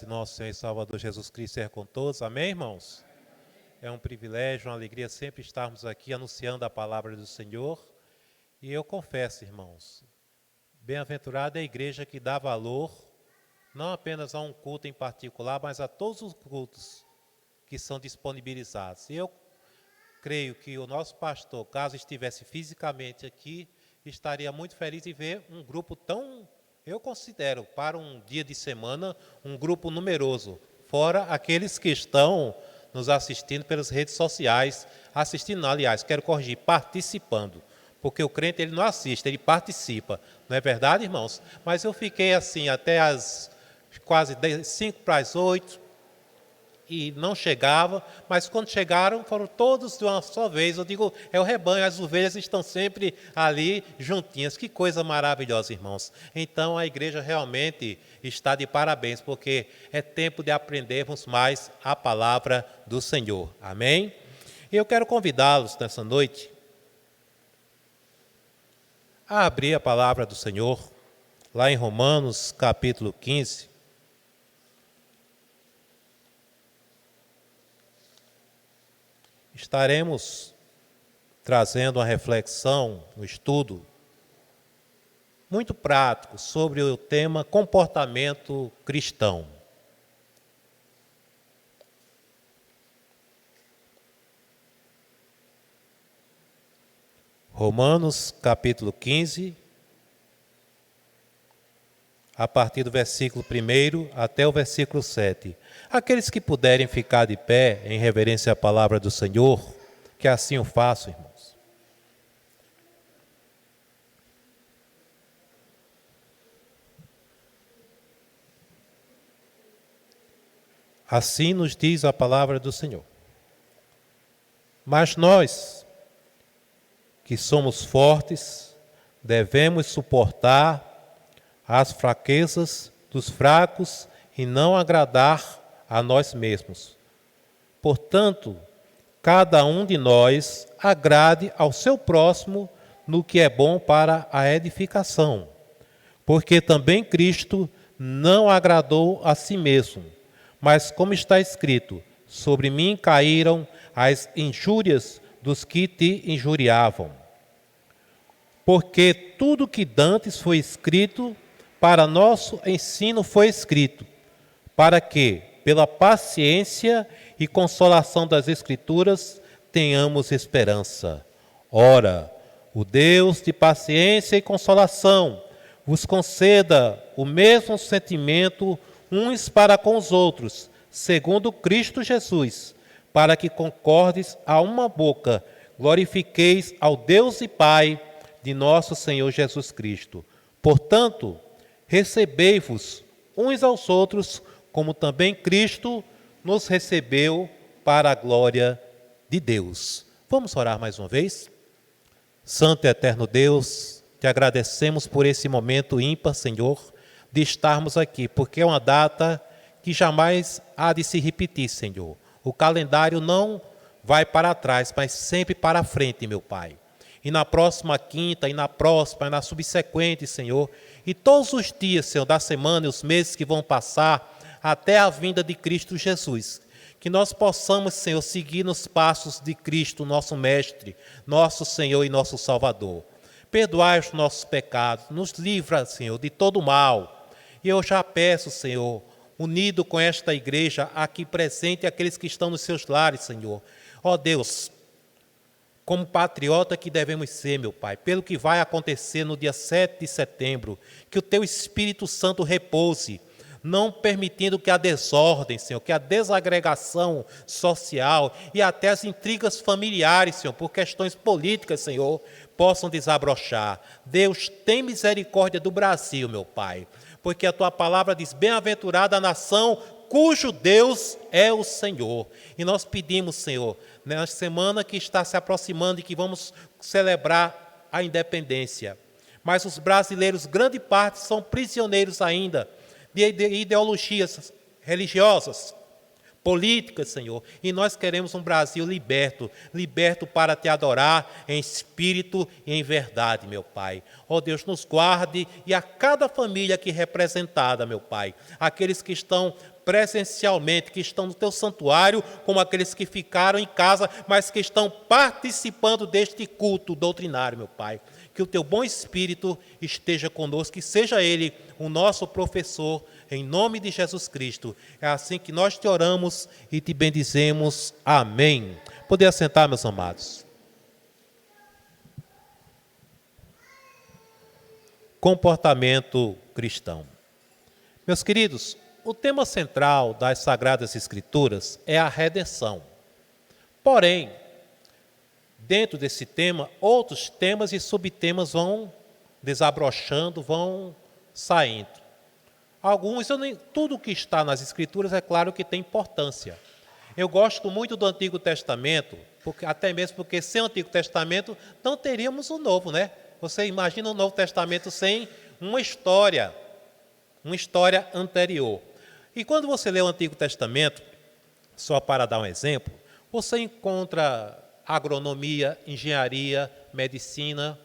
Nosso Senhor e Salvador Jesus Cristo seja com todos. Amém, irmãos? É um privilégio, uma alegria sempre estarmos aqui anunciando a palavra do Senhor. E eu confesso, irmãos, bem-aventurada é a igreja que dá valor não apenas a um culto em particular, mas a todos os cultos que são disponibilizados. E eu creio que o nosso pastor, caso estivesse fisicamente aqui, estaria muito feliz em ver um grupo tão... Eu considero, para um dia de semana, um grupo numeroso, fora aqueles que estão nos assistindo pelas redes sociais, quero corrigir, participando, porque o crente ele não assiste, ele participa, não é verdade, irmãos? Mas eu fiquei assim até as quase 5 para as 8, e não chegava, mas quando chegaram, foram todos de uma só vez. Eu digo, é o rebanho, as ovelhas estão sempre ali juntinhas. Que coisa maravilhosa, irmãos. Então, a igreja realmente está de parabéns, porque é tempo de aprendermos mais a palavra do Senhor. Amém? E eu quero convidá-los nessa noite a abrir a palavra do Senhor, lá em Romanos, capítulo 15. Estaremos trazendo uma reflexão, um estudo muito prático sobre o tema comportamento cristão. Romanos capítulo 15, a partir do versículo 1 até o versículo 7. Aqueles que puderem ficar de pé em reverência à palavra do Senhor, que assim o façam, irmãos. Assim nos diz a palavra do Senhor. Mas nós, que somos fortes, devemos suportar as fraquezas dos fracos e não agradar a nós mesmos. Portanto, cada um de nós agrade ao seu próximo no que é bom para a edificação, porque também Cristo não agradou a si mesmo, mas como está escrito, sobre mim caíram as injúrias dos que te injuriavam. Porque tudo que dantes foi escrito, para nosso ensino foi escrito, para que, pela paciência e consolação das Escrituras, tenhamos esperança. Ora, o Deus de paciência e consolação vos conceda o mesmo sentimento uns para com os outros, segundo Cristo Jesus, para que concordes a uma boca, glorifiqueis ao Deus e Pai de nosso Senhor Jesus Cristo. Portanto, recebei-vos uns aos outros, como também Cristo nos recebeu para a glória de Deus. Vamos orar mais uma vez? Santo e eterno Deus, te agradecemos por esse momento ímpar, Senhor, de estarmos aqui, porque é uma data que jamais há de se repetir, Senhor. O calendário não vai para trás, mas sempre para frente, meu Pai. E na próxima quinta, e na próxima, e na subsequente, Senhor, e todos os dias, Senhor, da semana e os meses que vão passar, até a vinda de Cristo Jesus. Que nós possamos, Senhor, seguir nos passos de Cristo, nosso Mestre, nosso Senhor e nosso Salvador. Perdoai os nossos pecados, nos livra, Senhor, de todo mal. E eu já peço, Senhor, unido com esta igreja aqui presente e aqueles que estão nos seus lares, Senhor. Ó Deus, como patriota que devemos ser, meu Pai, pelo que vai acontecer no dia 7 de setembro, que o Teu Espírito Santo repouse, não permitindo que a desordem, Senhor, que a desagregação social e até as intrigas familiares, Senhor, por questões políticas, Senhor, possam desabrochar. Deus, tem misericórdia do Brasil, meu Pai, porque a Tua palavra diz, bem-aventurada a nação cujo Deus é o Senhor. E nós pedimos, Senhor, nesta semana que está se aproximando e que vamos celebrar a independência, mas os brasileiros, grande parte, são prisioneiros ainda de ideologias religiosas, políticas, Senhor. E nós queremos um Brasil liberto, liberto para Te adorar em espírito e em verdade, meu Pai. Ó Deus, nos guarde e a cada família aqui representada, meu Pai, aqueles que estão presencialmente, que estão no teu santuário, como aqueles que ficaram em casa, mas que estão participando deste culto doutrinário, meu Pai. Que o teu bom Espírito esteja conosco, que seja Ele o nosso professor, em nome de Jesus Cristo. É assim que nós te oramos e te bendizemos. Amém. Poder assentar, meus amados. Comportamento cristão. Meus queridos, o tema central das Sagradas Escrituras é a redenção. Porém, dentro desse tema, outros temas e subtemas vão desabrochando, vão saindo. Alguns, tudo que está nas Escrituras, é claro que tem importância. Eu gosto muito do Antigo Testamento, até mesmo porque sem o Antigo Testamento não teríamos o Novo, né? Você imagina o Novo Testamento sem uma história anterior. E quando você lê o Antigo Testamento, só para dar um exemplo, você encontra agronomia, engenharia, medicina,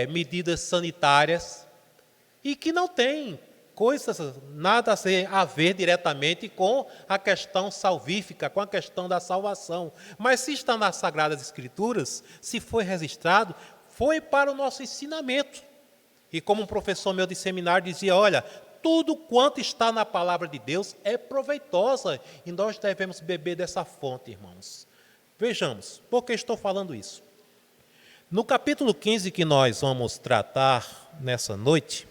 medidas sanitárias, e que não tem nada a ver diretamente com a questão salvífica, com a questão da salvação. Mas se está nas Sagradas Escrituras, se foi registrado, foi para o nosso ensinamento. E como um professor meu de seminário dizia, olha, tudo quanto está na palavra de Deus é proveitosa, e nós devemos beber dessa fonte, irmãos. Vejamos, por que estou falando isso? No capítulo 15 que nós vamos tratar nessa noite,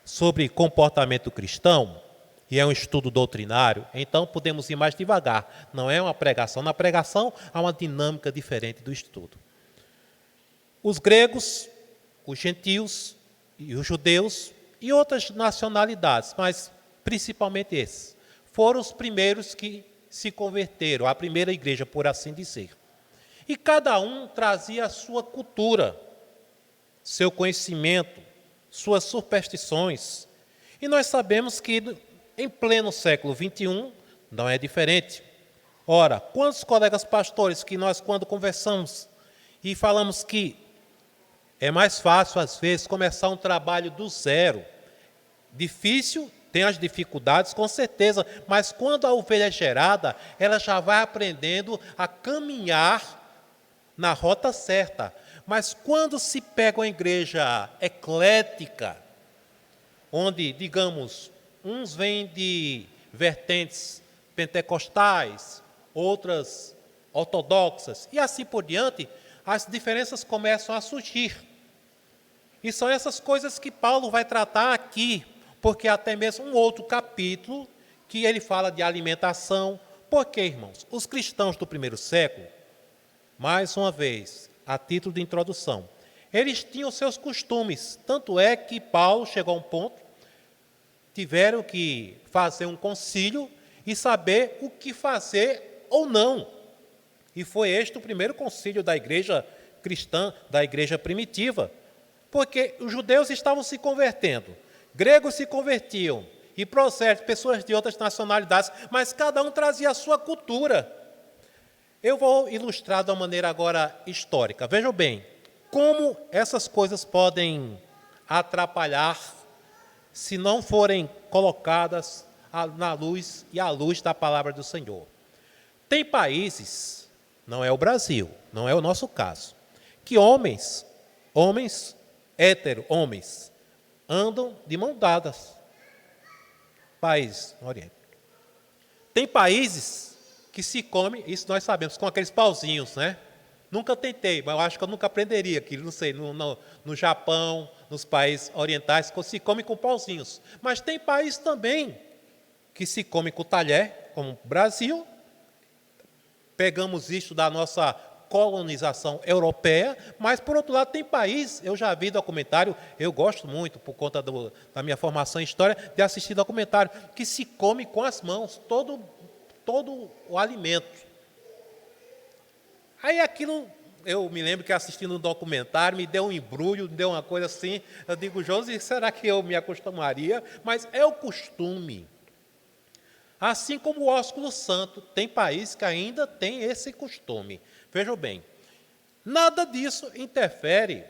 sobre comportamento cristão, e é um estudo doutrinário, então podemos ir mais devagar, não é uma pregação. Na pregação há uma dinâmica diferente do estudo. Os gregos, os gentios e os judeus e outras nacionalidades, mas principalmente esses, foram os primeiros que se converteram, a primeira igreja, por assim dizer. E cada um trazia a sua cultura, seu conhecimento, suas superstições. E nós sabemos que em pleno século XXI não é diferente. Ora, quantos colegas pastores que nós, quando conversamos e falamos que é mais fácil, às vezes, começar um trabalho do zero. Difícil, tem as dificuldades, com certeza, mas quando a ovelha é gerada, ela já vai aprendendo a caminhar na rota certa. Mas quando se pega uma igreja eclética, onde, digamos, uns vêm de vertentes pentecostais, outras ortodoxas, e assim por diante, as diferenças começam a surgir. E são essas coisas que Paulo vai tratar aqui, porque até mesmo um outro capítulo, que ele fala de alimentação. Por quê, irmãos? Os cristãos do primeiro século, mais uma vez, a título de introdução, eles tinham seus costumes, tanto é que Paulo chegou a um ponto, tiveram que fazer um concílio e saber o que fazer ou não. E foi este o primeiro concílio da igreja cristã, da igreja primitiva, porque os judeus estavam se convertendo, gregos se convertiam, e prossélitos, pessoas de outras nacionalidades, mas cada um trazia a sua cultura. Eu vou ilustrar de uma maneira agora histórica. Vejam bem, como essas coisas podem atrapalhar se não forem colocadas na luz e à luz da palavra do Senhor. Tem países, não é o Brasil, não é o nosso caso, que homens homens, andam de mão dadas. Países no Oriente. Tem países que se come, isso nós sabemos, com aqueles pauzinhos, né? Nunca tentei, mas eu acho que eu nunca aprenderia aquilo, não sei, no Japão, nos países orientais, se come com pauzinhos. Mas tem países também que se come com talher, como o Brasil. Pegamos isso da nossa colonização europeia, mas, por outro lado, tem país, eu já vi documentário, eu gosto muito, por conta da minha formação em história, de assistir documentário, que se come com as mãos, todo o alimento. Aí aquilo, eu me lembro que assistindo um documentário, me deu um embrulho, me deu uma coisa assim, eu digo, Josi, será que eu me acostumaria? Mas é o costume. Assim como o ósculo santo, tem países que ainda tem esse costume. Vejam bem, nada disso interfere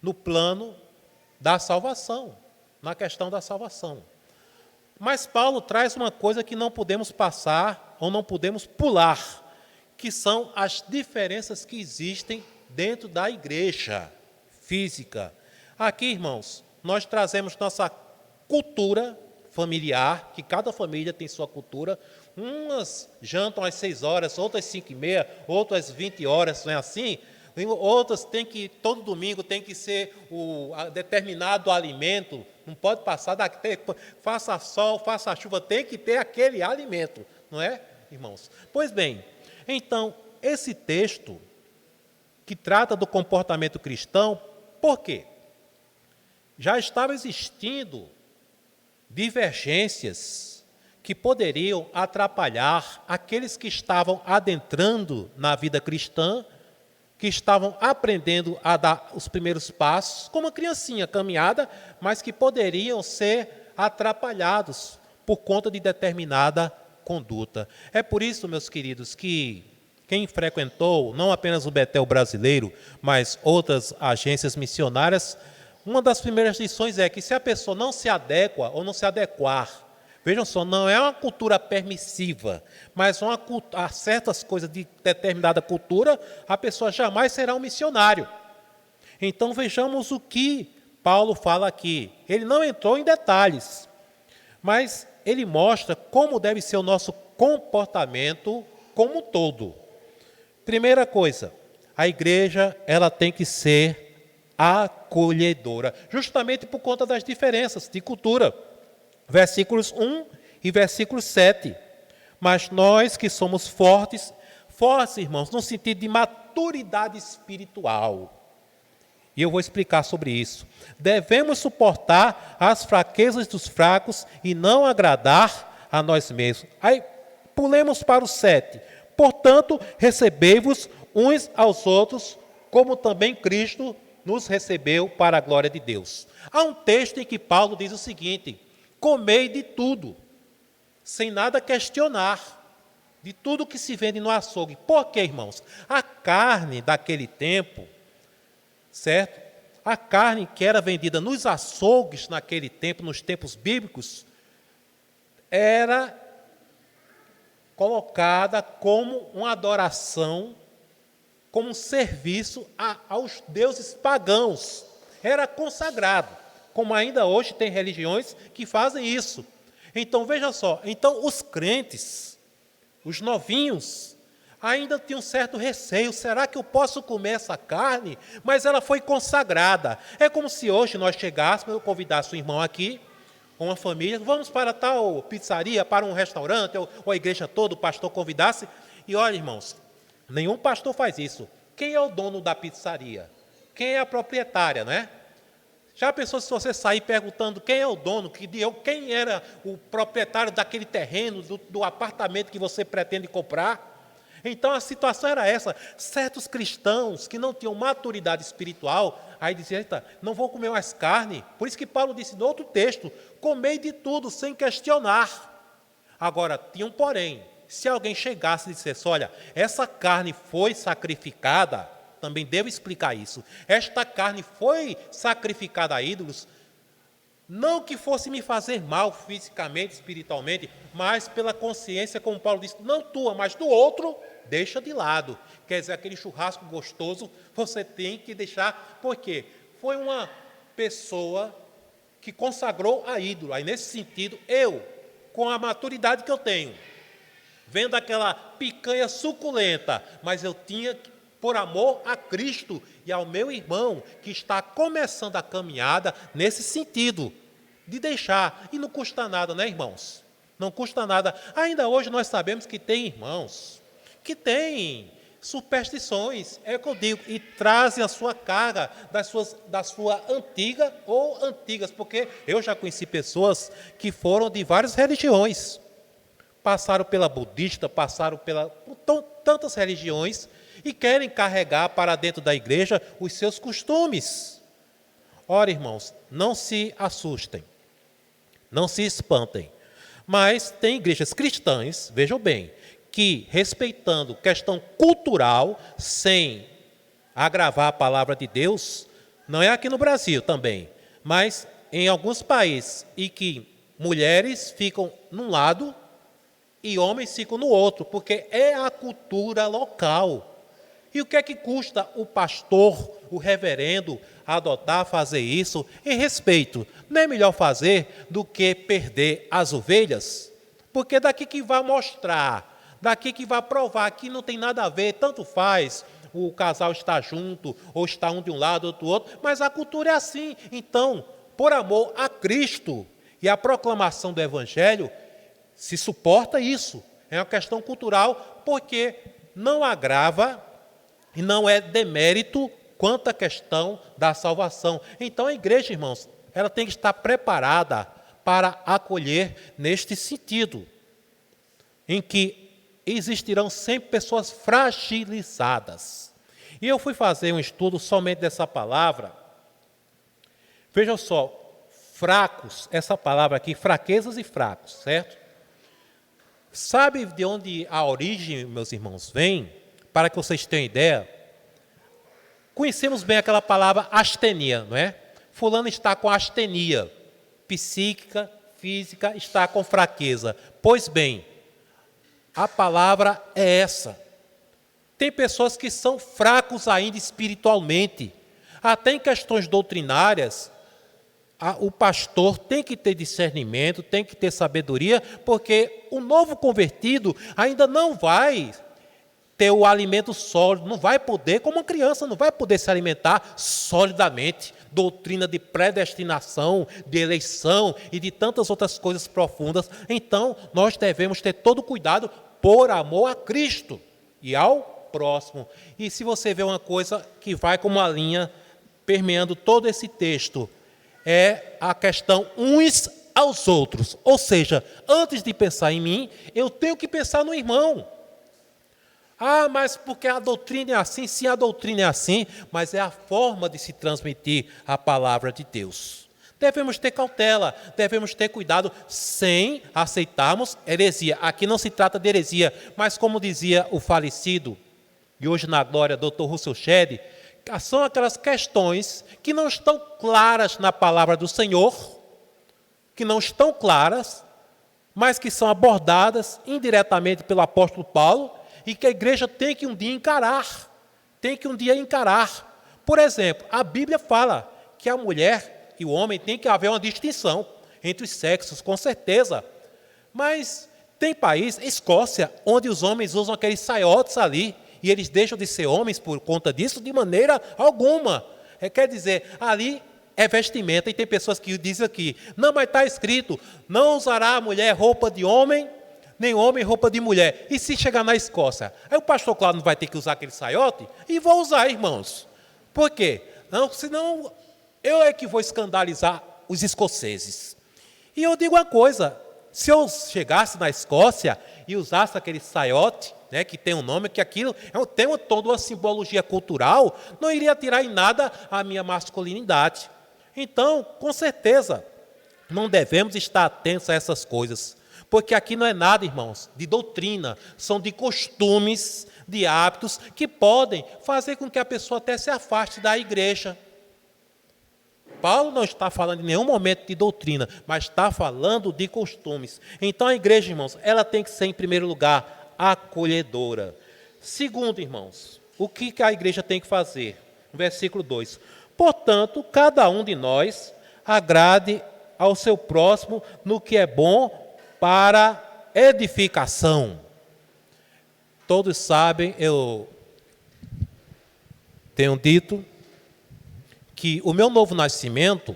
no plano da salvação, na questão da salvação. Mas Paulo traz uma coisa que não podemos passar ou não podemos pular, que são as diferenças que existem dentro da igreja física. Aqui, irmãos, nós trazemos nossa cultura familiar, que cada família tem sua cultura. Umas jantam às 6 horas, outras às 5h30, outras às 20 horas, não é assim? Outras tem que, todo domingo tem que ser determinado alimento, não pode passar, faça sol, faça chuva, tem que ter aquele alimento, não é, irmãos? Pois bem, então, esse texto que trata do comportamento cristão, por quê? Já estava existindo divergências que poderiam atrapalhar aqueles que estavam adentrando na vida cristã, que estavam aprendendo a dar os primeiros passos, como uma criancinha caminhada, mas que poderiam ser atrapalhados por conta de determinada conduta. É por isso, meus queridos, que quem frequentou, não apenas o Betel brasileiro, mas outras agências missionárias, uma das primeiras lições é que se a pessoa não se adequa ou não se adequar, vejam só, não é uma cultura permissiva, mas a certas coisas de determinada cultura, a pessoa jamais será um missionário. Então vejamos o que Paulo fala aqui. Ele não entrou em detalhes, mas ele mostra como deve ser o nosso comportamento como um todo. Primeira coisa, a igreja ela tem que ser acolhedora, justamente por conta das diferenças de cultura. Versículos 1 e versículo 7. Mas nós que somos fortes, irmãos, no sentido de maturidade espiritual. E eu vou explicar sobre isso. Devemos suportar as fraquezas dos fracos e não agradar a nós mesmos. Aí, pulemos para o 7. Portanto, recebei-vos uns aos outros, como também Cristo nos recebeu para a glória de Deus. Há um texto em que Paulo diz o seguinte: comei de tudo, sem nada questionar, de tudo que se vende no açougue. Por quê, irmãos? A carne daquele tempo, certo? A carne que era vendida nos açougues naquele tempo, nos tempos bíblicos, era colocada como uma adoração, como um serviço aos deuses pagãos. Era consagrado, como ainda hoje tem religiões que fazem isso. Então, veja só, então os crentes, os novinhos, ainda tinham um certo receio. Será que eu posso comer essa carne? Mas ela foi consagrada. É como se hoje nós chegássemos, eu convidasse um irmão aqui, uma família, vamos para tal pizzaria, para um restaurante, ou a igreja toda, o pastor convidasse. E olha, irmãos, nenhum pastor faz isso. Quem é o dono da pizzaria? Quem é a proprietária, não é? Já pensou se você sair perguntando quem é o dono, quem era o proprietário daquele terreno, do apartamento que você pretende comprar? Então a situação era essa. Certos cristãos que não tinham maturidade espiritual, aí diziam: eita, não vou comer mais carne. Por isso que Paulo disse no outro texto: comei de tudo sem questionar. Agora, tinha um porém. Se alguém chegasse e dissesse: olha, essa carne foi sacrificada, também devo explicar isso. Esta carne foi sacrificada a ídolos, não que fosse me fazer mal fisicamente, espiritualmente, mas pela consciência, como Paulo disse, não tua, mas do outro, deixa de lado. Quer dizer, aquele churrasco gostoso, você tem que deixar, porque foi uma pessoa que consagrou a ídolo. Aí, nesse sentido, eu, com a maturidade que eu tenho, vendo aquela picanha suculenta, mas eu tinha, por amor a Cristo e ao meu irmão, que está começando a caminhada nesse sentido, de deixar. E não custa nada, né, irmãos? Não custa nada. Ainda hoje nós sabemos que tem irmãos que têm superstições, é o que eu digo, e trazem a sua carga da sua antiga ou antigas, porque eu já conheci pessoas que foram de várias religiões. Passaram pela budista, passaram por tantas religiões e querem carregar para dentro da igreja os seus costumes. Ora, irmãos, não se assustem, não se espantem, mas tem igrejas cristãs, vejam bem, que respeitando questão cultural, sem agravar a palavra de Deus, não é aqui no Brasil também, mas em alguns países, e que mulheres ficam num lado e homens ficam no outro, porque é a cultura local. E o que é que custa o pastor, o reverendo, adotar, fazer isso em respeito? Não é melhor fazer do que perder as ovelhas? Porque daqui que vai mostrar, daqui que vai provar que não tem nada a ver, tanto faz o casal estar junto, ou estar um de um lado, outro do outro, mas a cultura é assim. Então, por amor a Cristo e a proclamação do Evangelho, se suporta isso. É uma questão cultural, porque não agrava e não é demérito quanto à questão da salvação. Então, a igreja, irmãos, ela tem que estar preparada para acolher neste sentido, em que existirão sempre pessoas fragilizadas. E eu fui fazer um estudo somente dessa palavra. Vejam só, fracos, essa palavra aqui, fraquezas e fracos, certo? Sabe de onde a origem, meus irmãos, vem? Para que vocês tenham ideia. Conhecemos bem aquela palavra astenia, não é? Fulano está com astenia, psíquica, física, está com fraqueza. Pois bem, a palavra é essa. Tem pessoas que são fracos ainda espiritualmente. Até em questões doutrinárias, o pastor tem que ter discernimento, tem que ter sabedoria, porque o novo convertido ainda não vai ter o alimento sólido, não vai poder, como uma criança, não vai poder se alimentar solidamente. Doutrina de predestinação, de eleição e de tantas outras coisas profundas. Então, nós devemos ter todo cuidado por amor a Cristo e ao próximo. E se você vê uma coisa que vai como uma linha permeando todo esse texto, é a questão uns aos outros. Ou seja, antes de pensar em mim, eu tenho que pensar no irmão. Ah, mas porque a doutrina é assim? Sim, a doutrina é assim, mas é a forma de se transmitir a palavra de Deus. Devemos ter cautela, devemos ter cuidado, sem aceitarmos heresia. Aqui não se trata de heresia, mas como dizia o falecido, e hoje na glória, Dr. Russell Shedd, são aquelas questões que não estão claras na palavra do Senhor, que não estão claras, mas que são abordadas indiretamente pelo apóstolo Paulo, e que a igreja tem que um dia encarar. Por exemplo, a Bíblia fala que a mulher e o homem tem que haver uma distinção entre os sexos, com certeza. Mas tem país, Escócia, onde os homens usam aqueles saiotes ali, e eles deixam de ser homens por conta disso de maneira alguma. Quer dizer, ali é vestimenta, e tem pessoas que dizem aqui, não, mas está escrito, não usará a mulher roupa de homem, nem homem roupa de mulher. E se chegar na Escócia? Aí o pastor Cláudio não vai ter que usar aquele saiote? E vou usar, irmãos. Por quê? Não, senão eu é que vou escandalizar os escoceses. E eu digo uma coisa, se eu chegasse na Escócia e usasse aquele saiote, né, que tem um nome, que aquilo tem toda uma simbologia cultural, não iria tirar em nada a minha masculinidade. Então, com certeza, não devemos estar atentos a essas coisas. Porque aqui não é nada, irmãos, de doutrina, são de costumes, de hábitos, que podem fazer com que a pessoa até se afaste da igreja. Paulo não está falando em nenhum momento de doutrina, mas está falando de costumes. Então a igreja, irmãos, ela tem que ser, em primeiro lugar, acolhedora. Segundo, irmãos, o que a igreja tem que fazer? Versículo 2. Portanto, cada um de nós agrade ao seu próximo no que é bom para edificação. Todos sabem, eu tenho dito que o meu novo nascimento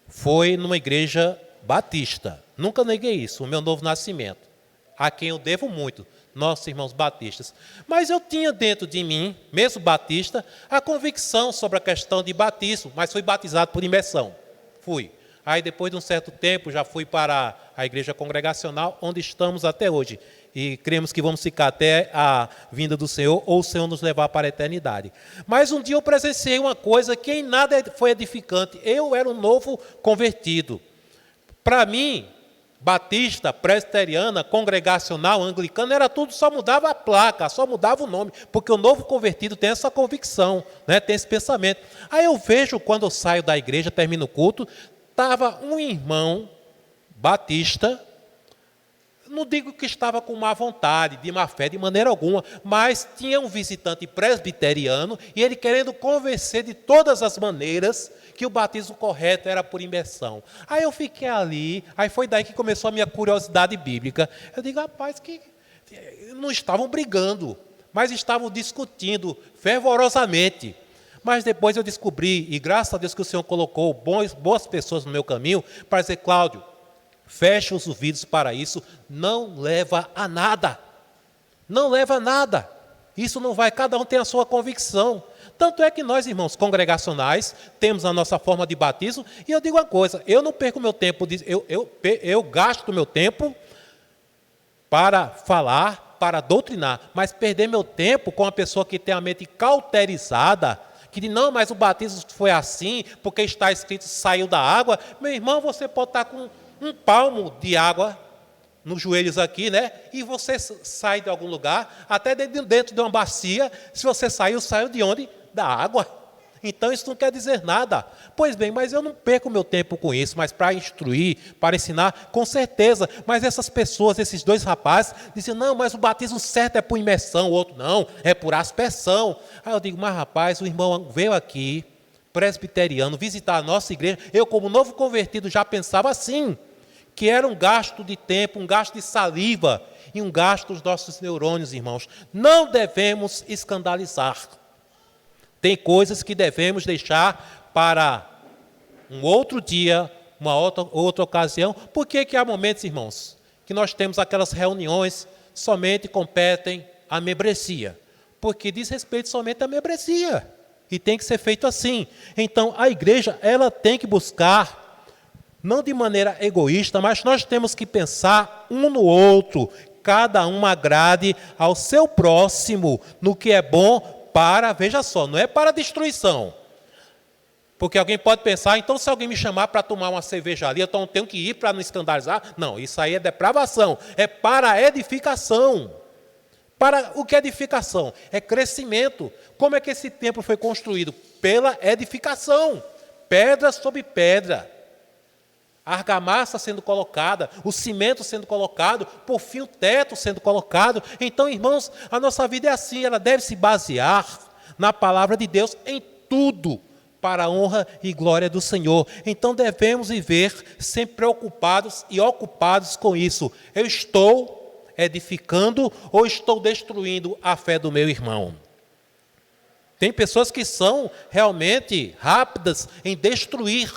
foi numa igreja batista. Nunca neguei isso, o meu novo nascimento, a quem eu devo muito, nossos irmãos batistas. Mas eu tinha dentro de mim, mesmo batista, a convicção sobre a questão de batismo, mas fui batizado por imersão. Fui. Aí, depois de um certo tempo, já fui para a igreja congregacional, onde estamos até hoje. E cremos que vamos ficar até a vinda do Senhor, ou o Senhor nos levar para a eternidade. Mas um dia eu presenciei uma coisa que em nada foi edificante. Eu era um novo convertido. Para mim, batista, presbiteriana, congregacional, anglicana, era tudo, só mudava a placa, só mudava o nome, porque o novo convertido tem essa convicção, né, tem esse pensamento. Aí eu vejo, quando eu saio da igreja, termino o culto, estava um irmão batista, não digo que estava com má vontade, de má fé, de maneira alguma, mas tinha um visitante presbiteriano e ele querendo convencer de todas as maneiras que o batismo correto era por imersão. Aí eu fiquei ali, aí foi daí que começou a minha curiosidade bíblica. Eu digo, rapaz, que não estavam brigando, mas estavam discutindo fervorosamente. Mas depois eu descobri, e graças a Deus que o Senhor colocou boas pessoas no meu caminho, para dizer, Cláudio, feche os ouvidos para isso, não leva a nada. Não leva a nada. Isso não vai, cada um tem a sua convicção. Tanto é que nós, irmãos congregacionais, temos a nossa forma de batismo, e eu digo uma coisa, eu não perco meu tempo, eu gasto meu tempo para falar, para doutrinar, mas perder meu tempo com uma pessoa que tem a mente cauterizada, que diz, não, mas o batismo foi assim, porque está escrito, saiu da água. Meu irmão, você pode estar com um palmo de água nos joelhos aqui, né? E você sai de algum lugar, até dentro de uma bacia, se você saiu de onde? Da água. Então isso não quer dizer nada. Pois bem, mas eu não perco meu tempo com isso, mas para instruir, para ensinar, com certeza. Mas essas pessoas, esses dois rapazes, dizem, não, mas o batismo certo é por imersão, o outro não, é por aspersão. Aí eu digo, mas rapaz, o irmão veio aqui, presbiteriano, visitar a nossa igreja, eu como novo convertido já pensava assim, que era um gasto de tempo, um gasto de saliva e um gasto dos nossos neurônios, irmãos. Não devemos escandalizar. Tem coisas que devemos deixar para um outro dia, uma outra ocasião. Por que há momentos, irmãos, que nós temos aquelas reuniões somente competem à membresia? Porque diz respeito somente à membresia. E tem que ser feito assim. Então, a igreja, ela tem que buscar, não de maneira egoísta, mas nós temos que pensar um no outro. Cada um agrade ao seu próximo no que é bom para, veja só, não é para destruição. Porque alguém pode pensar, então se alguém me chamar para tomar uma cerveja ali, então eu tenho que ir para não escandalizar. Não, isso aí é depravação. É para edificação. Para o que é edificação? É crescimento. Como é que esse templo foi construído? Pela edificação. Pedra sobre pedra. A argamassa sendo colocada, o cimento sendo colocado, por fim o teto sendo colocado. Então, irmãos, a nossa vida é assim, ela deve se basear na palavra de Deus em tudo, para a honra e glória do Senhor. Então, devemos viver sempre preocupados e ocupados com isso. Eu estou edificando ou estou destruindo a fé do meu irmão? Tem pessoas que são realmente rápidas em destruir.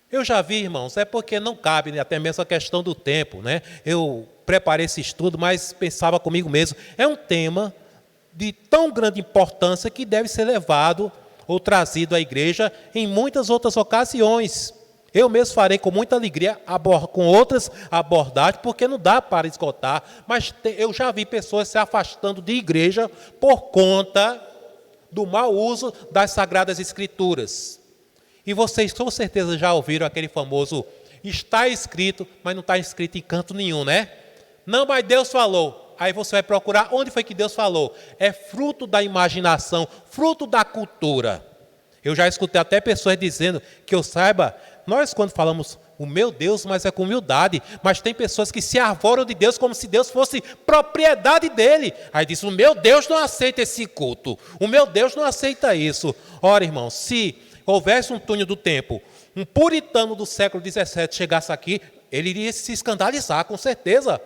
Eu já vi, irmãos, é porque não cabe, né, até mesmo a questão do tempo, né? Eu preparei esse estudo, mas pensava comigo mesmo. É um tema de tão grande importância que deve ser levado ou trazido à igreja em muitas outras ocasiões. Eu mesmo farei com muita alegria, com outras abordagens, porque não dá para esgotar. Mas eu já vi pessoas se afastando de igreja por conta do mau uso das Sagradas Escrituras. E vocês com certeza já ouviram aquele famoso, está escrito, mas não está escrito em canto nenhum, né? Não, mas Deus falou. Aí você vai procurar onde foi que Deus falou. É fruto da imaginação, fruto da cultura. Eu já escutei até pessoas dizendo, que eu saiba, nós quando falamos o meu Deus, mas é com humildade, mas tem pessoas que se arvoram de Deus como se Deus fosse propriedade dele. Aí diz, o meu Deus não aceita esse culto, o meu Deus não aceita isso. Ora, irmão, se houvesse um túnel do tempo, um puritano do século XVII chegasse aqui, ele iria se escandalizar, com certeza.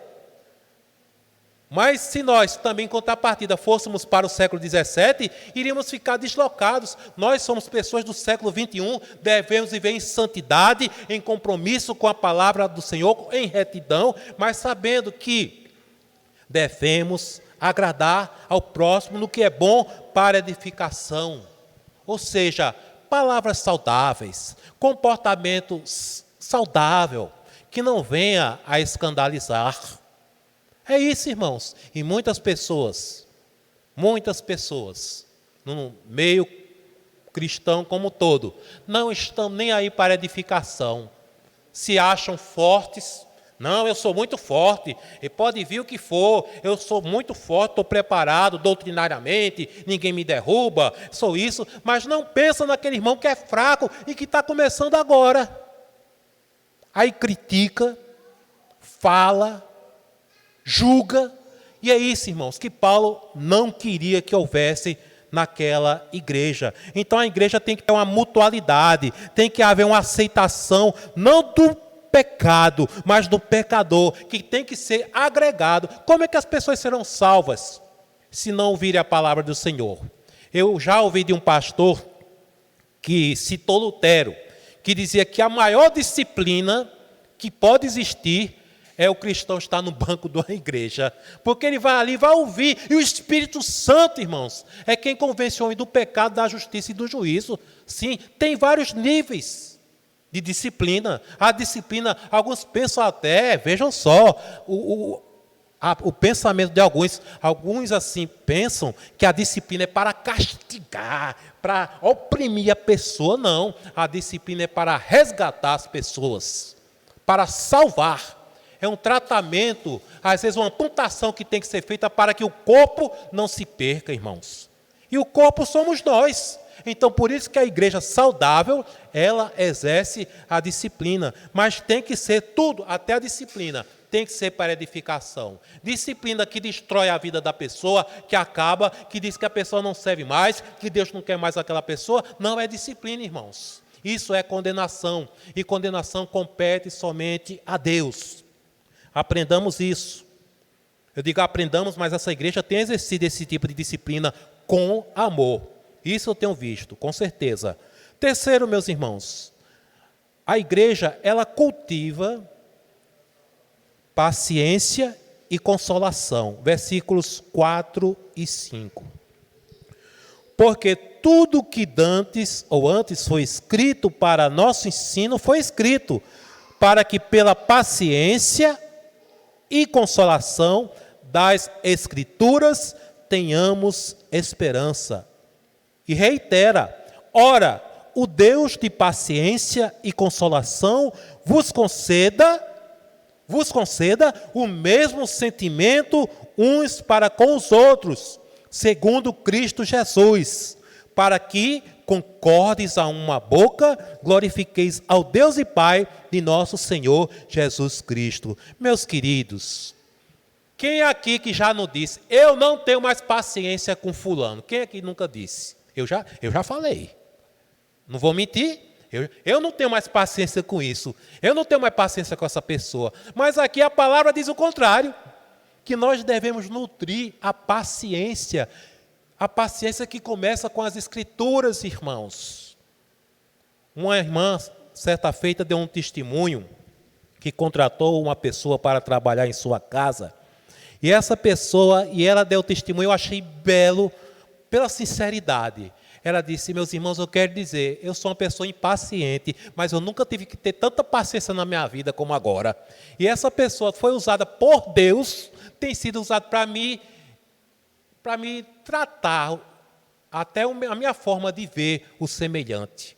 Mas se nós também, em contrapartida, fôssemos para o século XVII, iríamos ficar deslocados. Nós somos pessoas do século XXI, devemos viver em santidade, em compromisso com a palavra do Senhor, em retidão, mas sabendo que devemos agradar ao próximo no que é bom para edificação. Ou seja, palavras saudáveis, comportamento saudável, que não venha a escandalizar. É isso, irmãos. E muitas pessoas, no meio cristão como todo, não estão nem aí para edificação. Se acham fortes. Não, eu sou muito forte, e pode vir o que for, eu sou muito forte, estou preparado doutrinariamente, ninguém me derruba, sou isso, mas não pensa naquele irmão que é fraco e que está começando agora. aí critica, fala, julga. E é isso, irmãos, que Paulo não queria que houvesse naquela igreja. Então a igreja tem que ter uma mutualidade, tem que haver uma aceitação, não do pecado, mas do pecador, que tem que ser agregado. Como é que as pessoas serão salvas se não ouvirem a palavra do Senhor? Eu já ouvi de um pastor que citou Lutero, que dizia que a maior disciplina que pode existir é o cristão estar no banco de uma igreja, porque ele vai ali, vai ouvir, e o Espírito Santo, irmãos, é quem convence o homem do pecado, da justiça e do juízo. Sim, tem vários níveis de disciplina. A disciplina, alguns pensam até, vejam só, o pensamento de alguns assim pensam que a disciplina é para castigar, para oprimir a pessoa. Não, a disciplina é para resgatar as pessoas, para salvar. É um tratamento, às vezes uma amputação que tem que ser feita para que o corpo não se perca, irmãos. E o corpo somos nós. Então, por isso que a igreja saudável, ela exerce a disciplina. Mas tem que ser tudo, até a disciplina, tem que ser para edificação. Disciplina que destrói a vida da pessoa, que acaba, que diz que a pessoa não serve mais, que Deus não quer mais aquela pessoa, não é disciplina, irmãos. Isso é condenação. E condenação compete somente a Deus. Aprendamos isso. Eu digo aprendamos, mas essa igreja tem exercido esse tipo de disciplina com amor. Isso eu tenho visto, com certeza. Terceiro, meus irmãos, a igreja, ela cultiva paciência e consolação. Versículos 4 e 5. Porque tudo que antes foi escrito para nosso ensino, foi escrito para que pela paciência e consolação das Escrituras tenhamos esperança. E reitera: ora, o Deus de paciência e consolação vos conceda o mesmo sentimento uns para com os outros, segundo Cristo Jesus, para que, concordes a uma boca, glorifiqueis ao Deus e Pai de nosso Senhor Jesus Cristo. Meus queridos, quem aqui que já não disse, eu não tenho mais paciência com fulano? Quem aqui nunca disse? Eu já falei. Não vou mentir. Eu não tenho mais paciência com isso. Eu não tenho mais paciência com essa pessoa. Mas aqui a palavra diz o contrário. Que nós devemos nutrir a paciência. A paciência que começa com as Escrituras, irmãos. Uma irmã, certa feita, deu um testemunho que contratou uma pessoa para trabalhar em sua casa. E essa pessoa, ela deu testemunho, eu achei belo, pela sinceridade. Ela disse: meus irmãos, eu quero dizer, eu sou uma pessoa impaciente, mas eu nunca tive que ter tanta paciência na minha vida como agora. E essa pessoa foi usada por Deus, tem sido usada para me tratar, até a minha forma de ver o semelhante.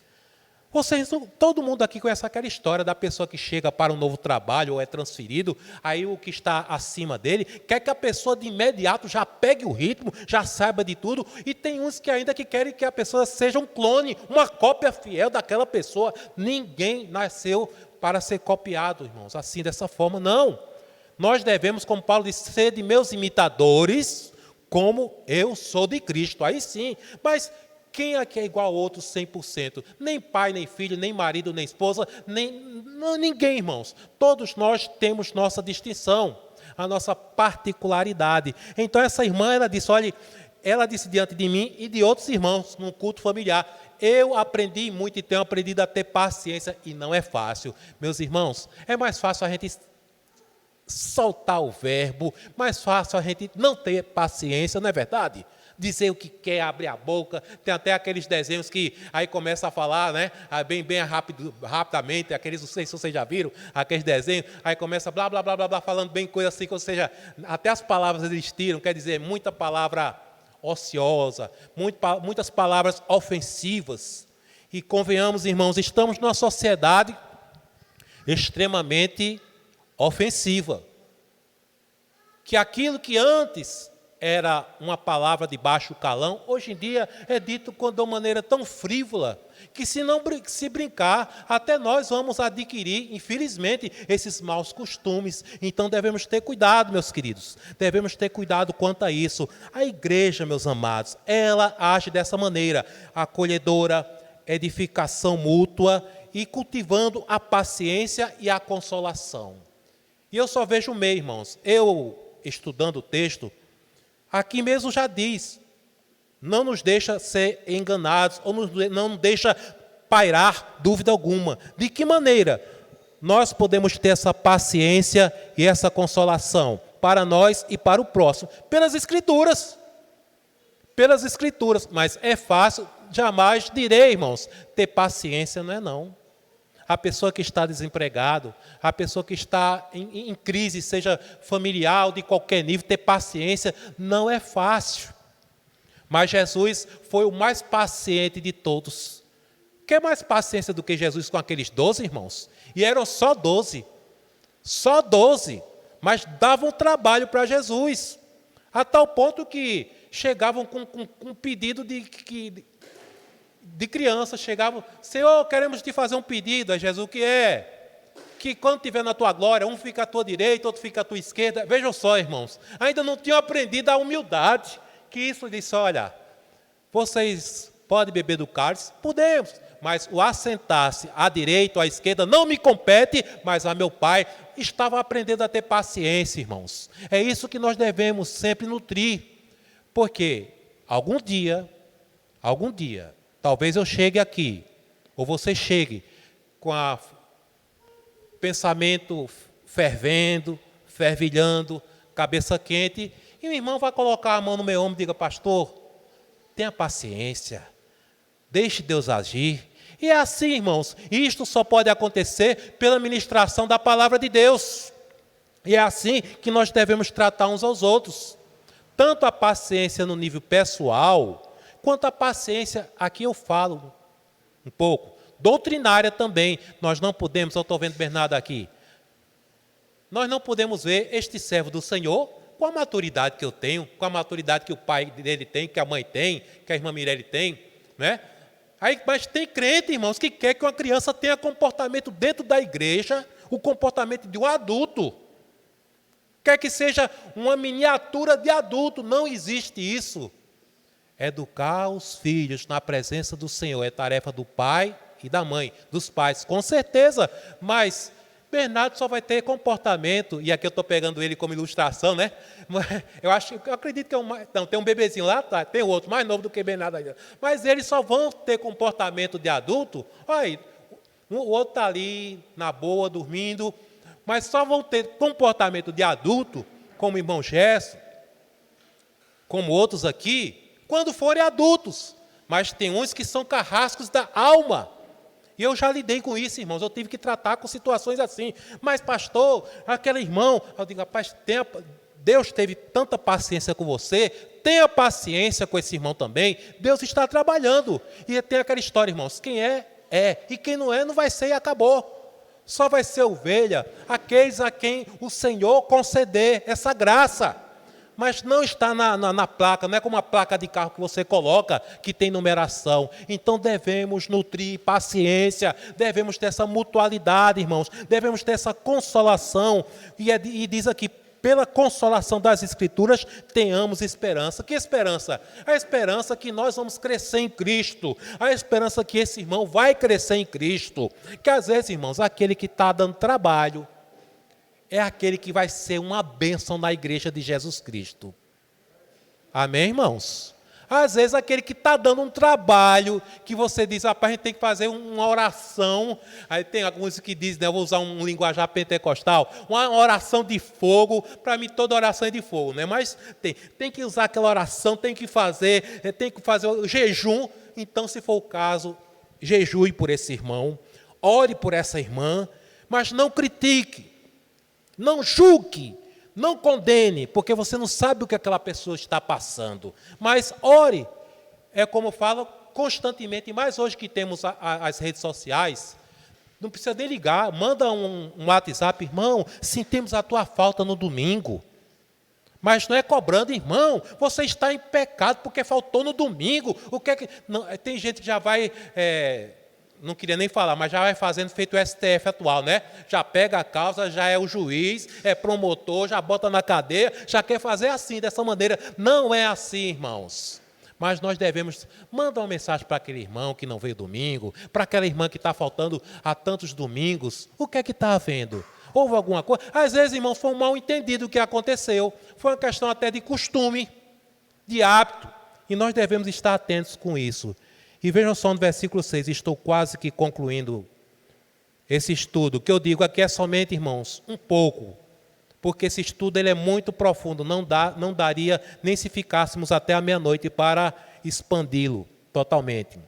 Vocês, todo mundo aqui conhece aquela história da pessoa que chega para um novo trabalho ou é transferido, aí o que está acima dele quer que a pessoa de imediato já pegue o ritmo, já saiba de tudo, e tem uns que ainda que querem que a pessoa seja um clone, uma cópia fiel daquela pessoa. Ninguém nasceu para ser copiado, irmãos, assim, dessa forma, não. Nós devemos, como Paulo disse, ser de meus imitadores, como eu sou de Cristo. Aí sim, mas quem aqui é igual ao outro 100%? Nem pai, nem filho, nem marido, nem esposa, ninguém, irmãos. Todos nós temos nossa distinção, a nossa particularidade. Então essa irmã, ela disse, olha, ela disse diante de mim e de outros irmãos, num culto familiar, eu aprendi muito e tenho aprendido a ter paciência, e não é fácil. Meus irmãos, é mais fácil a gente soltar o verbo, mais fácil a gente não ter paciência, não é verdade? Dizer o que quer, abrir a boca. Tem até aqueles desenhos que aí começa a falar, né? Bem rapidamente, aqueles, não sei se vocês já viram, aqueles desenhos, aí começa blá, blá, blá, blá, blá, falando bem coisa assim, ou seja, até as palavras eles tiram, quer dizer, muita palavra ociosa, muitas palavras ofensivas. E convenhamos, irmãos, estamos numa sociedade extremamente ofensiva. Que aquilo que antes era uma palavra de baixo calão, hoje em dia é dito de uma maneira tão frívola, que se brincar, até nós vamos adquirir, infelizmente, esses maus costumes. Então devemos ter cuidado, meus queridos, devemos ter cuidado quanto a isso. A igreja, meus amados, ela age dessa maneira, acolhedora, edificação mútua e cultivando a paciência e a consolação. E eu só vejo o meio, irmãos, eu estudando o texto, aqui mesmo já diz, não nos deixa ser enganados, ou não nos deixa pairar dúvida alguma. De que maneira nós podemos ter essa paciência e essa consolação para nós e para o próximo? Pelas Escrituras. Pelas Escrituras. Mas é fácil, jamais direi, irmãos, ter paciência não é não. A pessoa que está desempregado, a pessoa que está em crise, seja familiar ou de qualquer nível, ter paciência não é fácil. Mas Jesus foi o mais paciente de todos. Quer mais paciência do que Jesus com aqueles 12 irmãos? E eram só 12. Só 12. Mas davam trabalho para Jesus. A tal ponto que chegavam com um pedido de criança, chegavam, Senhor, queremos te fazer um pedido. Aí Jesus, o que é? Que quando estiver na tua glória, um fica à tua direita, outro fica à tua esquerda. Vejam só, irmãos, ainda não tinham aprendido a humildade, que isso disse, olha, vocês podem beber do cálice? Podemos, mas o assentar-se à direita ou à esquerda não me compete, mas a meu Pai. Estava aprendendo a ter paciência, irmãos. É isso que nós devemos sempre nutrir, porque algum dia, talvez eu chegue aqui, ou você chegue com o pensamento fervilhando, cabeça quente, e o irmão vai colocar a mão no meu ombro e diga, pastor, tenha paciência, deixe Deus agir. E é assim, irmãos, isto só pode acontecer pela ministração da palavra de Deus. E é assim que nós devemos tratar uns aos outros. Tanto a paciência no nível pessoal, quanto a paciência, aqui eu falo um pouco, doutrinária também. Nós não podemos, eu estou vendo Bernardo aqui, nós não podemos ver este servo do Senhor com a maturidade que eu tenho, com a maturidade que o pai dele tem, que a mãe tem, que a irmã Mirelle tem, né? Aí, mas tem crente, irmãos, que quer que uma criança tenha comportamento dentro da igreja, o comportamento de um adulto. Quer que seja uma miniatura de adulto, não existe isso. Educar os filhos na presença do Senhor é tarefa do pai e da mãe, dos pais, com certeza, mas Bernardo só vai ter comportamento, e aqui eu estou pegando ele como ilustração, né? Eu acredito que não, tem um bebezinho lá, tá, tem outro mais novo do que Bernardo ainda, mas eles só vão ter comportamento de adulto. Olha, o outro está ali, na boa, dormindo, mas só vão ter comportamento de adulto, como o irmão Gerson, como outros aqui, quando forem adultos. Mas tem uns que são carrascos da alma. E eu já lidei com isso, irmãos. Eu tive que tratar com situações assim. Mas, pastor, aquele irmão... Eu digo, rapaz, Deus teve tanta paciência com você, tenha paciência com esse irmão também. Deus está trabalhando. E tem aquela história, irmãos, quem é, é. E quem não é, não vai ser e acabou. Só vai ser ovelha aqueles a quem o Senhor conceder essa graça. Mas não está na placa, não é como a placa de carro que você coloca, que tem numeração. Então devemos nutrir paciência, devemos ter essa mutualidade, irmãos, devemos ter essa consolação. E diz aqui, pela consolação das Escrituras, tenhamos esperança. Que esperança? A esperança que nós vamos crescer em Cristo, a esperança que esse irmão vai crescer em Cristo. Que às vezes, irmãos, aquele que está dando trabalho, é aquele que vai ser uma bênção na igreja de Jesus Cristo. Amém, irmãos? Às vezes aquele que está dando um trabalho, que você diz, rapaz, a gente tem que fazer uma oração. Aí tem alguns que dizem, né, eu vou usar um linguajar pentecostal, uma oração de fogo. Para mim toda oração é de fogo, né? Mas tem que usar aquela oração, tem que fazer o jejum. Então, se for o caso, jejue por esse irmão, ore por essa irmã, mas não critique. Não julgue, não condene, porque você não sabe o que aquela pessoa está passando. Mas ore, é como eu falo constantemente, e mais hoje que temos as redes sociais, não precisa nem ligar, manda um WhatsApp, irmão, sentimos a tua falta no domingo. Mas não é cobrando, irmão, você está em pecado porque faltou no domingo. O que é que... Não, tem gente que já vai, não queria nem falar, mas já vai fazendo feito o STF atual, né? Já pega a causa, já é o juiz, é promotor, já bota na cadeia, já quer fazer assim, dessa maneira. Não é assim, irmãos. Mas nós devemos mandar uma mensagem para aquele irmão que não veio domingo, para aquela irmã que está faltando há tantos domingos. O que é que está havendo? Houve alguma coisa? Às vezes, irmãos, foi um mal entendido o que aconteceu. Foi uma questão até de costume, de hábito. E nós devemos estar atentos com isso. E vejam só no versículo 6, estou quase que concluindo esse estudo. O que eu digo aqui é somente, irmãos, um pouco. Porque esse estudo ele é muito profundo. Não daria nem se ficássemos até a meia-noite para expandi-lo totalmente.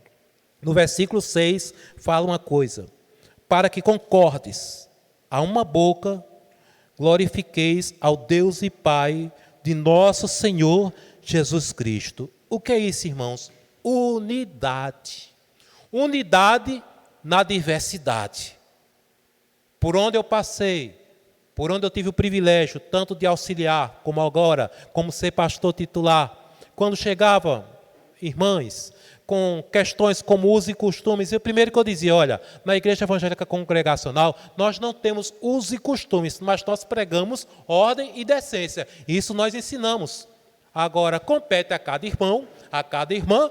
No versículo 6, fala uma coisa. Para que concordes a uma boca, glorifiqueis ao Deus e Pai de nosso Senhor Jesus Cristo. O que é isso, irmãos? Unidade. Unidade na diversidade. Por onde eu passei, por onde eu tive o privilégio, tanto de auxiliar, como agora, como ser pastor titular, quando chegava, irmãs, com questões como usos e costumes, e o primeiro que eu dizia, olha, na Igreja Evangélica Congregacional, nós não temos usos e costumes, mas nós pregamos ordem e decência. Isso nós ensinamos. Agora, compete a cada irmão, a cada irmã,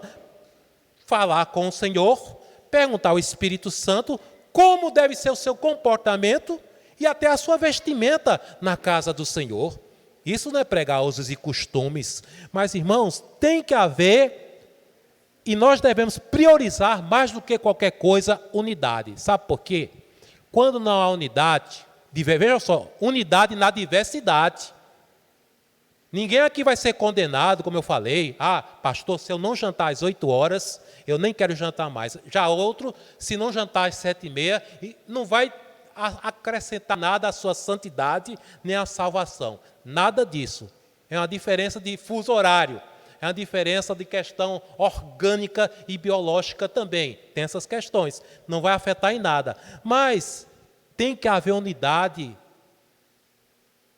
falar com o Senhor, perguntar ao Espírito Santo como deve ser o seu comportamento e até a sua vestimenta na casa do Senhor. Isso não é pregar usos e costumes, mas, irmãos, tem que haver, e nós devemos priorizar mais do que qualquer coisa, unidade. Sabe por quê? Quando não há unidade, veja só, unidade na diversidade. Ninguém aqui vai ser condenado, como eu falei. Ah, pastor, se eu não jantar às 8 horas, eu nem quero jantar mais. Já outro, se não jantar às 7h30, não vai acrescentar nada à sua santidade, nem à salvação. Nada disso. É uma diferença de fuso horário. É uma diferença de questão orgânica e biológica também. Tem essas questões. Não vai afetar em nada. Mas tem que haver unidade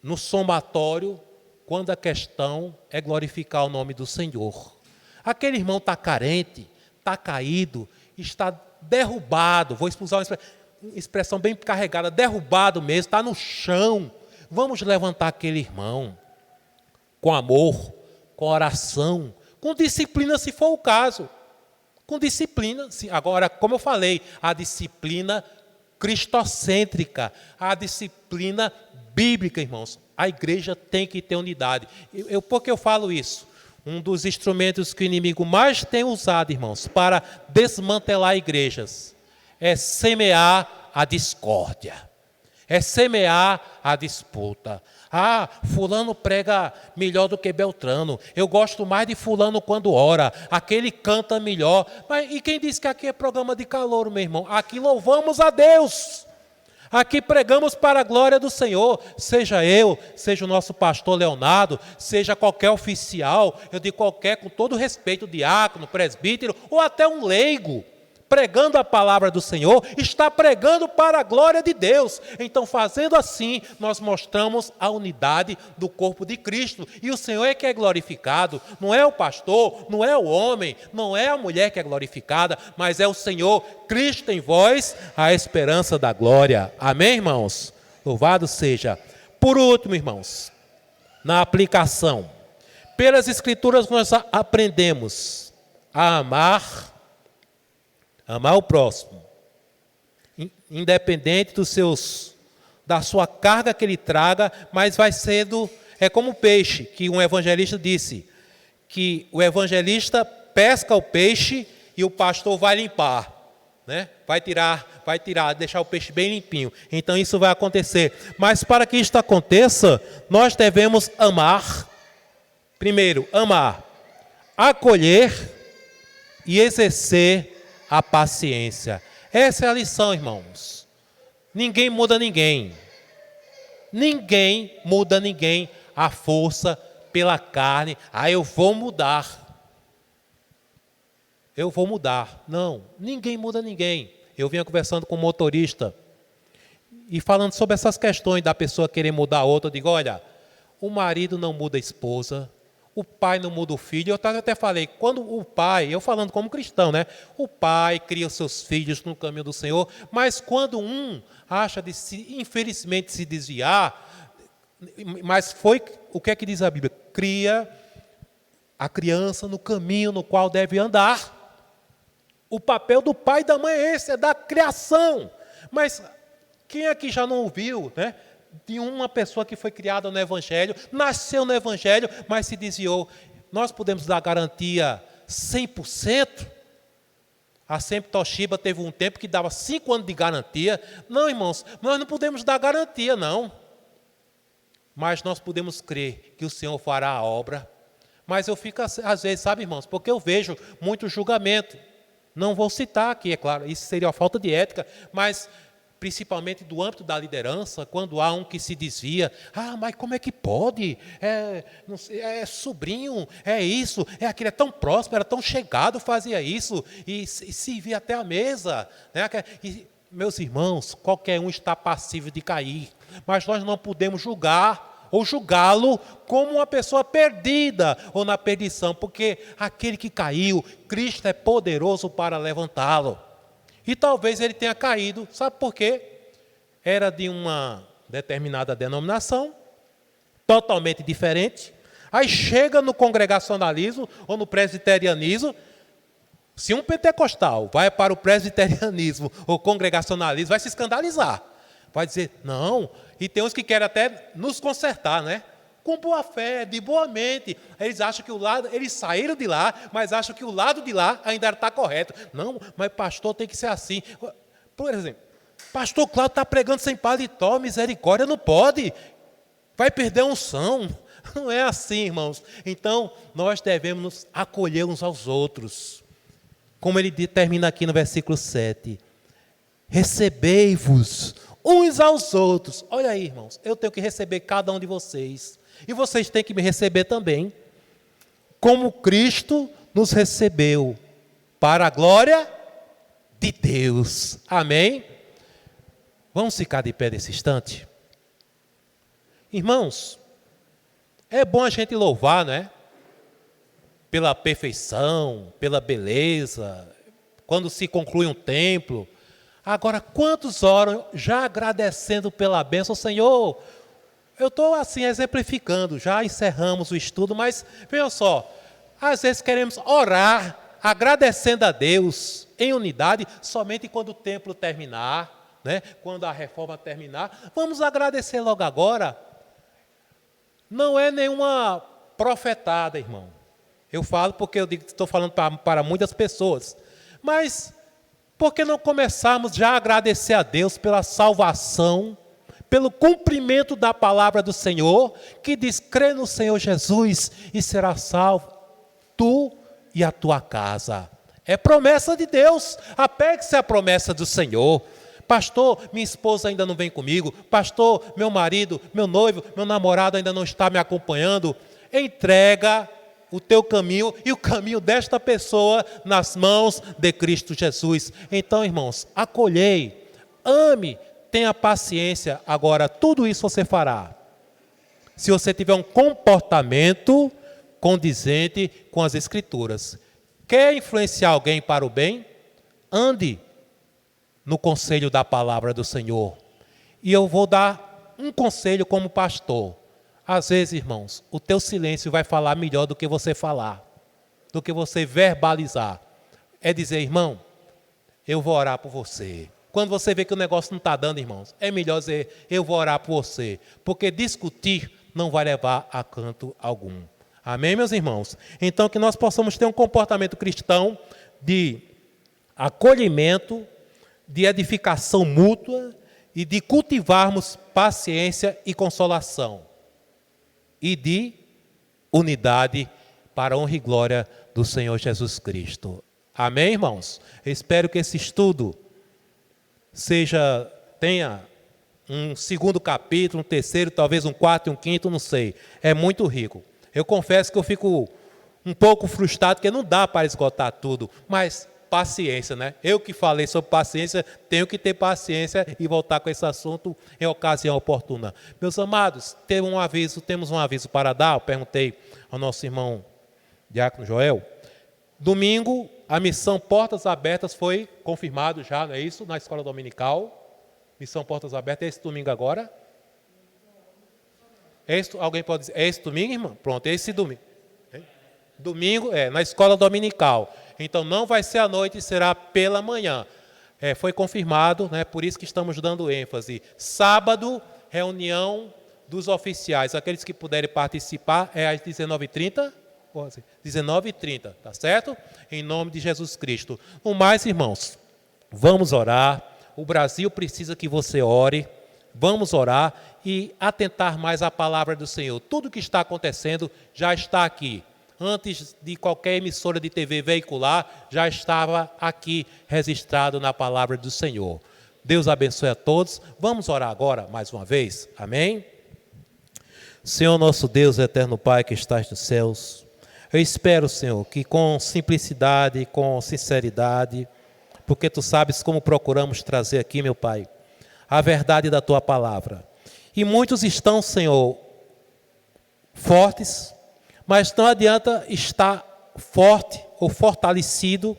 no somatório quando a questão é glorificar o nome do Senhor. Aquele irmão está carente, está caído, está derrubado. Vou usar uma expressão bem carregada, derrubado mesmo, está no chão. Vamos levantar aquele irmão com amor, com oração, com disciplina, se for o caso. Com disciplina. Agora, como eu falei, a disciplina cristocêntrica, a disciplina bíblica, irmãos. A igreja tem que ter unidade. Por que eu falo isso? Um dos instrumentos que o inimigo mais tem usado, irmãos, para desmantelar igrejas, é semear a discórdia, é semear a disputa. Ah, fulano prega melhor do que Beltrano. Eu gosto mais de fulano quando ora. Aquele canta melhor. Mas, e quem disse que aqui é programa de calouro, meu irmão? Aqui louvamos a Deus. Aqui pregamos para a glória do Senhor. Seja eu, seja o nosso pastor Leonardo, seja qualquer oficial, eu digo qualquer, com todo respeito, diácono, presbítero, ou até um leigo, pregando a palavra do Senhor, está pregando para a glória de Deus. Então, fazendo assim, nós mostramos a unidade do corpo de Cristo. E o Senhor é que é glorificado. Não é o pastor, não é o homem, não é a mulher que é glorificada, mas é o Senhor, Cristo em vós, a esperança da glória. Amém, irmãos? Louvado seja. Por último, irmãos, na aplicação, pelas Escrituras nós aprendemos a amar o próximo, independente da sua carga que ele traga, mas vai sendo, é como o peixe, que um evangelista disse, que o evangelista pesca o peixe e o pastor vai limpar, né? Vai tirar, deixar o peixe bem limpinho. Então isso vai acontecer. Mas para que isto aconteça, nós devemos amar, primeiro, acolher e exercer a paciência. Essa é a lição, irmãos. Ninguém muda ninguém. Ninguém muda ninguém à força, pela carne. Ah, eu vou mudar. Eu vou mudar. Não, ninguém muda ninguém. Eu vinha conversando com um motorista e falando sobre essas questões da pessoa querer mudar a outra. Eu digo, olha, o marido não muda a esposa, o pai não muda o filho. Eu até falei, quando o pai, eu falando como cristão, né? O pai cria os seus filhos no caminho do Senhor, mas quando um acha de infelizmente se desviar, mas foi, o que é que diz a Bíblia? Cria a criança no caminho no qual deve andar. O papel do pai e da mãe é esse, é da criação. Mas quem aqui já não ouviu, né? De uma pessoa que foi criada no Evangelho, nasceu no Evangelho, mas se desviou. Nós podemos dar garantia 100%? A Sempre Toshiba teve um tempo que dava 5 anos de garantia. Não, irmãos, nós não podemos dar garantia, não. Mas nós podemos crer que o Senhor fará a obra. Mas eu fico, às vezes, sabe, irmãos, porque eu vejo muito julgamento. Não vou citar aqui, é claro, isso seria uma falta de ética, mas principalmente do âmbito da liderança, quando há um que se desvia, mas como é que pode? Não sei, é sobrinho, é isso, é aquele, é tão próximo, era tão chegado, fazia isso, e servia até a mesa. Né? E, meus irmãos, qualquer um está passível de cair, mas nós não podemos julgar, ou julgá-lo como uma pessoa perdida ou na perdição, porque aquele que caiu, Cristo é poderoso para levantá-lo. E talvez ele tenha caído, sabe por quê? Era de uma determinada denominação, totalmente diferente, aí chega no congregacionalismo ou no presbiterianismo. Se um pentecostal vai para o presbiterianismo ou congregacionalismo, vai se escandalizar. Vai dizer, não, e tem uns que querem até nos consertar, né? Com boa fé, de boa mente. Eles acham que eles saíram de lá, mas acham que o lado de lá ainda está correto. Não, mas pastor tem que ser assim. Por exemplo, pastor Cláudio está pregando sem paletó, misericórdia, não pode. Vai perder a unção. Não é assim, irmãos. Então, nós devemos nos acolher uns aos outros. Como ele termina aqui no versículo 7. Recebei-vos uns aos outros. Olha aí, irmãos, eu tenho que receber cada um de vocês. E vocês têm que me receber também. Como Cristo nos recebeu para a glória de Deus. Amém? Vamos ficar de pé nesse instante? Irmãos, é bom a gente louvar, né? Pela perfeição, pela beleza, quando se conclui um templo. Agora, quantos oram já agradecendo pela bênção? Senhor, eu estou assim exemplificando, já encerramos o estudo, mas veja só, às vezes queremos orar, agradecendo a Deus em unidade, somente quando o templo terminar, né? Quando a reforma terminar, vamos agradecer logo agora. Não é nenhuma profetada, irmão. Eu falo porque eu estou falando para muitas pessoas, mas por que não começarmos já a agradecer a Deus pela salvação, pelo cumprimento da palavra do Senhor, que diz, crê no Senhor Jesus e será salvo, tu e a tua casa. É promessa de Deus, apegue-se à promessa do Senhor. Pastor, minha esposa ainda não vem comigo. Pastor, meu marido, meu noivo, meu namorado ainda não está me acompanhando. Entrega o teu caminho e o caminho desta pessoa nas mãos de Cristo Jesus. Então, irmãos, acolhei, ame, tenha paciência. Agora, tudo isso você fará se você tiver um comportamento condizente com as Escrituras. Quer influenciar alguém para o bem? Ande no conselho da palavra do Senhor. E eu vou dar um conselho como pastor. Às vezes, irmãos, o teu silêncio vai falar melhor do que você falar, do que você verbalizar. É dizer, irmão, eu vou orar por você. Quando você vê que o negócio não está dando, irmãos, é melhor dizer, eu vou orar por você. Porque discutir não vai levar a canto algum. Amém, meus irmãos? Então, que nós possamos ter um comportamento cristão de acolhimento, de edificação mútua e de cultivarmos paciência e consolação. E de unidade para a honra e glória do Senhor Jesus Cristo. Amém, irmãos? Eu espero que esse estudo tenha um segundo capítulo, um terceiro, talvez um quarto e um quinto, não sei. É muito rico. Eu confesso que eu fico um pouco frustrado, porque não dá para esgotar tudo. Mas paciência, né? Eu que falei sobre paciência, tenho que ter paciência e voltar com esse assunto em ocasião oportuna. Meus amados, temos um aviso para dar. Eu perguntei ao nosso irmão Diácono Joel. Domingo, a missão Portas Abertas foi confirmado já, não é isso? Na escola dominical. Missão Portas Abertas, é esse domingo agora? Alguém pode dizer, é esse domingo, irmão? Pronto, é esse domingo. Domingo, na escola dominical. Então, não vai ser à noite, será pela manhã. Foi confirmado, né, por isso que estamos dando ênfase. Sábado, reunião dos oficiais. Aqueles que puderem participar, às 19h30? 19h30, tá certo? Em nome de Jesus Cristo. No mais, irmãos, vamos orar. O Brasil precisa que você ore. Vamos orar e atentar mais à palavra do Senhor. Tudo que está acontecendo já está aqui. Antes de qualquer emissora de TV veicular, já estava aqui registrado na palavra do Senhor. Deus abençoe a todos. Vamos orar agora, mais uma vez. Amém? Senhor nosso Deus, eterno Pai que estás nos céus, eu espero, Senhor, que com simplicidade, com sinceridade, porque Tu sabes como procuramos trazer aqui, meu Pai, a verdade da Tua palavra. E muitos estão, Senhor, fortes, mas não adianta estar forte ou fortalecido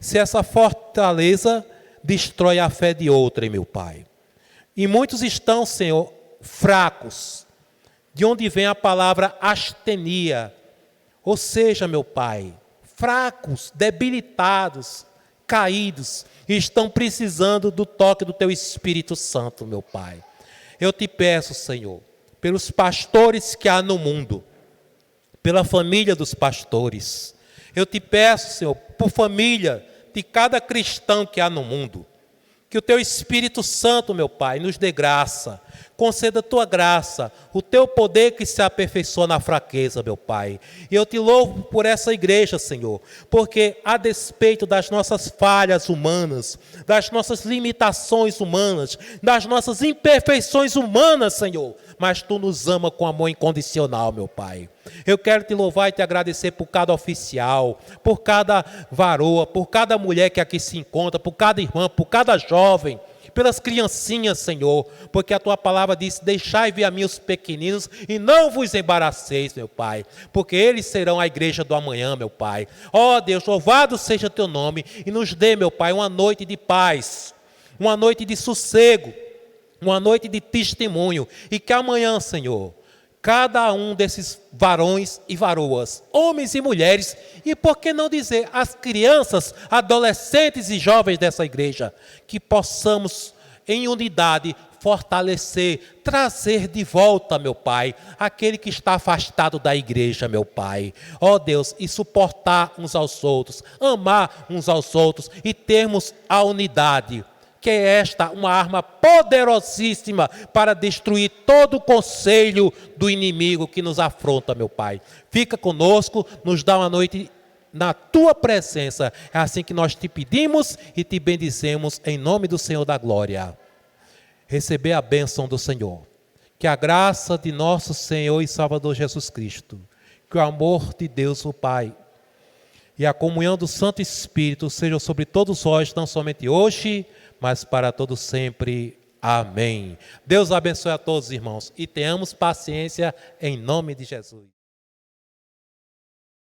se essa fortaleza destrói a fé de outrem, meu Pai. E muitos estão, Senhor, fracos, de onde vem a palavra astenia, ou seja, meu Pai, fracos, debilitados, caídos, e estão precisando do toque do Teu Espírito Santo, meu Pai. Eu te peço, Senhor, pelos pastores que há no mundo, pela família dos pastores. Eu te peço, Senhor, por família de cada cristão que há no mundo, que o Teu Espírito Santo, meu Pai, nos dê graça, conceda a Tua graça, o Teu poder que se aperfeiçoa na fraqueza, meu Pai. E eu te louvo por essa igreja, Senhor, porque a despeito das nossas falhas humanas, das nossas limitações humanas, das nossas imperfeições humanas, Senhor, mas Tu nos ama com amor incondicional, meu Pai. Eu quero Te louvar e Te agradecer por cada oficial, por cada varoa, por cada mulher que aqui se encontra, por cada irmã, por cada jovem, pelas criancinhas, Senhor, porque a Tua palavra diz, deixai vir a mim os pequeninos e não vos embaraceis, meu Pai, porque eles serão a igreja do amanhã, meu Pai. Ó Deus, louvado seja Teu nome e nos dê, meu Pai, uma noite de paz, uma noite de sossego, uma noite de testemunho, e que amanhã, Senhor, cada um desses varões e varoas, homens e mulheres, e por que não dizer as crianças, adolescentes e jovens dessa igreja, que possamos em unidade fortalecer, trazer de volta, meu Pai, aquele que está afastado da igreja, meu Pai. Ó Deus, e suportar uns aos outros, amar uns aos outros e termos a unidade, que é esta uma arma poderosíssima para destruir todo o conselho do inimigo que nos afronta, meu Pai. Fica conosco, nos dá uma noite na Tua presença. É assim que nós Te pedimos e Te bendizemos em nome do Senhor da glória. Receber a bênção do Senhor. Que a graça de nosso Senhor e Salvador Jesus Cristo, que o amor de Deus o Pai e a comunhão do Santo Espírito sejam sobre todos nós, não somente hoje, mas para todos sempre. Amém. Deus abençoe a todos, irmãos, e tenhamos paciência em nome de Jesus.